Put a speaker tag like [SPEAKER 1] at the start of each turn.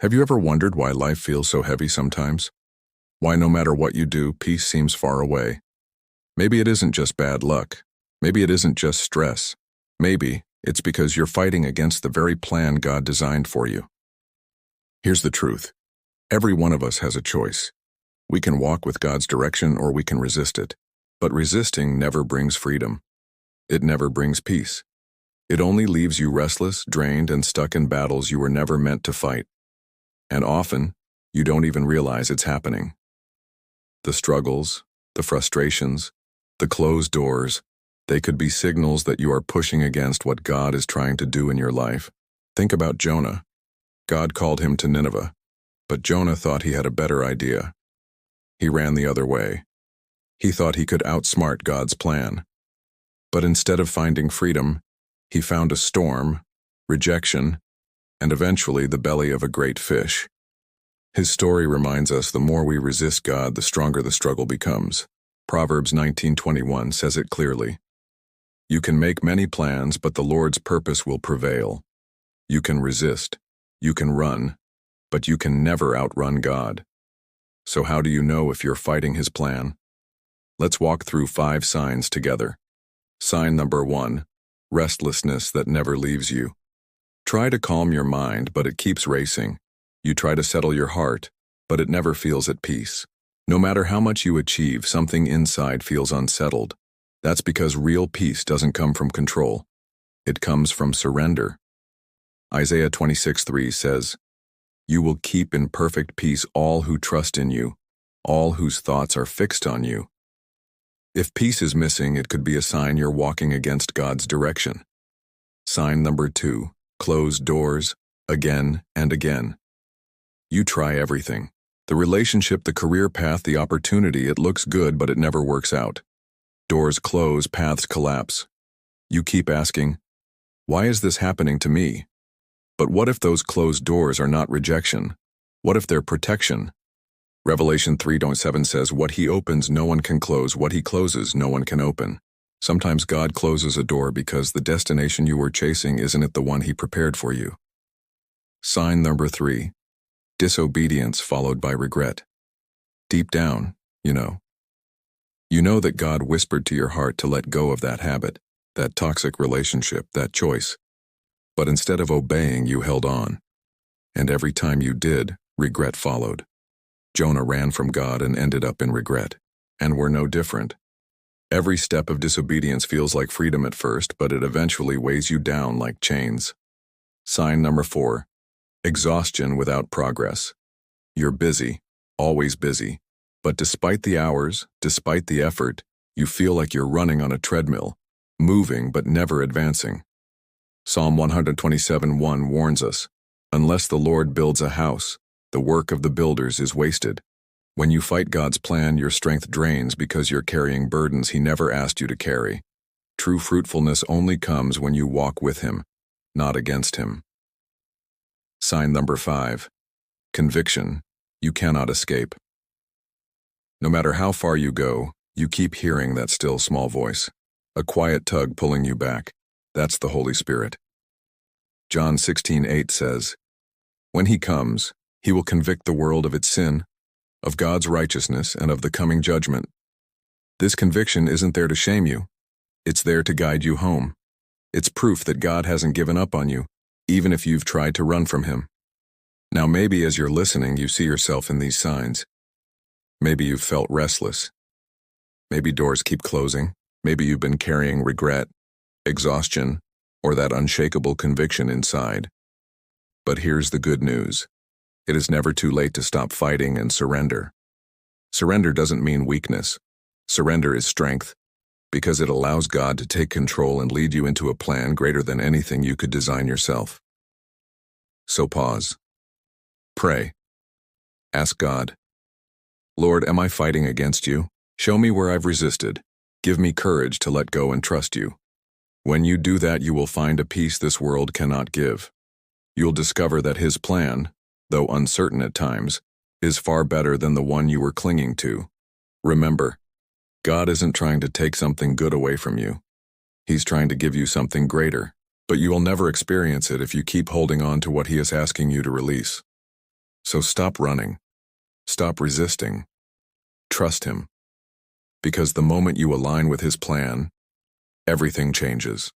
[SPEAKER 1] Have you ever wondered why life feels so heavy sometimes? Why no matter what you do, peace seems far away? Maybe it isn't just bad luck. Maybe it isn't just stress. Maybe it's because you're fighting against the very plan God designed for you. Here's the truth. Every one of us has a choice. We can walk with God's direction or we can resist it. But resisting never brings freedom. It never brings peace. It only leaves you restless, drained, and stuck in battles you were never meant to fight. And often, you don't even realize it's happening. The struggles, the frustrations, the closed doors, they could be signals that you are pushing against what God is trying to do in your life. Think about Jonah. God called him to Nineveh, but Jonah thought he had a better idea. He ran the other way. He thought he could outsmart God's plan. But instead of finding freedom, he found a storm, rejection, and eventually the belly of a great fish. His story reminds us the more we resist God, the stronger the struggle becomes. Proverbs 19:21 says it clearly. You can make many plans, but the Lord's purpose will prevail. You can resist, you can run, but you can never outrun God. So how do you know if you're fighting His plan? Let's walk through 5 signs together. Sign number 1, restlessness that never leaves you. Try to calm your mind, but it keeps racing. You try to settle your heart, but it never feels at peace. No matter how much you achieve, something inside feels unsettled. That's because real peace doesn't come from control. It comes from surrender. Isaiah 26:3 says, You will keep in perfect peace all who trust in you, all whose thoughts are fixed on you. If peace is missing, it could be a sign you're walking against God's direction. Sign number 2, closed doors, again and again. You try everything. The relationship, the career path, the opportunity, it looks good, but it never works out. Doors close, paths collapse. You keep asking, why is this happening to me? But what if those closed doors are not rejection? What if they're protection? Revelation 3:7 says, what He opens, no one can close. What He closes, no one can open. Sometimes God closes a door because the destination you were chasing isn't the one He prepared for you. Sign number 3, disobedience followed by regret. Deep down, you know that God whispered to your heart to let go of that habit, that toxic relationship, that choice. But instead of obeying, you held on. And every time you did, regret followed. Jonah ran from God and ended up in regret. And we're no different. Every step of disobedience feels like freedom at first, but it eventually weighs you down like chains. Sign number 4, exhaustion without progress. You're busy, always busy. But despite the hours, despite the effort, you feel like you're running on a treadmill, moving but never advancing. Psalm 127:1 warns us, unless the Lord builds a house, the work of the builders is wasted. When you fight God's plan, your strength drains because you're carrying burdens He never asked you to carry. True fruitfulness only comes when you walk with Him, not against Him. Sign number 5, conviction. You cannot escape. No matter how far you go, you keep hearing that still small voice, a quiet tug pulling you back. That's the Holy Spirit. John 16:8 says, when He comes, He will convict the world of its sin, of God's righteousness, and of the coming judgment. This conviction isn't there to shame you. It's there to guide you home. It's proof that God hasn't given up on you, even if you've tried to run from Him. Now maybe as you're listening, you see yourself in these signs. Maybe you've felt restless. Maybe doors keep closing. Maybe you've been carrying regret, exhaustion, or that unshakable conviction inside. But here's the good news. It is never too late to stop fighting and surrender. Surrender doesn't mean weakness. Surrender is strength, because it allows God to take control and lead you into a plan greater than anything you could design yourself. So pause. Pray. Ask God, Lord, am I fighting against you? Show me where I've resisted. Give me courage to let go and trust you. When you do that, you will find a peace this world cannot give. You'll discover that His plan, though uncertain at times, is far better than the one you were clinging to. Remember, God isn't trying to take something good away from you. He's trying to give you something greater, but you will never experience it if you keep holding on to what He is asking you to release. So stop running. Stop resisting. Trust him. Because the moment you align with his plan, everything changes.